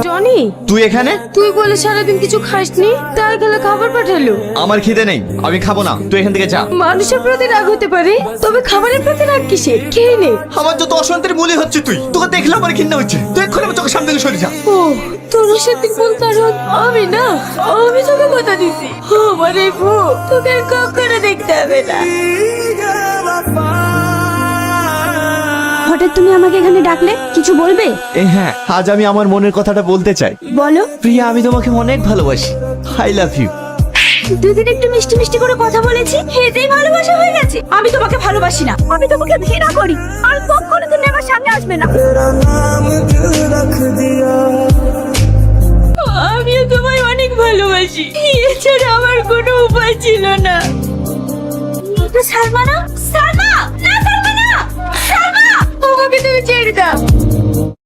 Johnny, তুই এখানে? তুই বলে সারাদিন কিছু খাসনি, তাই গেলে খাবার পাঠালো। আমার খিদে নেই, আমি খাবো না, তুই এখান থেকে যা। মানুষের প্রতি রাগ হতে পারে, তবে খাবারের প্রতি রাগ কিসের? খেয়ে নে। আমার যত অশান্তির মূলে হচ্ছে তুই, তোকে দেখলে আমার ঘৃণা হচ্ছে। তুই এক্ষুনি আমার চোখের সামনে থেকে সরে যা। ও, তোর সাথে কোন কারণ? আমি না, আমি তোকে কথা দিছি, আমার এই বউ তোকে আর কখনো দেখতে হবে না। হঠাৎ তুমি আমাকে এখানে ডাকলে, কিছু বলবে? হ্যাঁ, আজ আমি আমার মনের কথাটা বলতে চাই। বলো। প্রিয়া, আমি তোমাকে অনেক ভালোবাসি। I love you. দুদিন একটু মিষ্টি মিষ্টি করে কথা বলেছি, এতেই ভালোবাসা হয়ে গেছে? আমি তোমাকে ভালোবাসি না, আমি তোমাকে ঘৃণা করি, আর কখনো তুমি আমার সামনে আসবে না। আমিও তোমায় অনেক ভালোবাসি, এছাড়া আমার কোনো উপায় ছিল না। সালমা না, সালমা না, সালমা না, সালমা! আমাকে তুমি ছেড়ে দাও।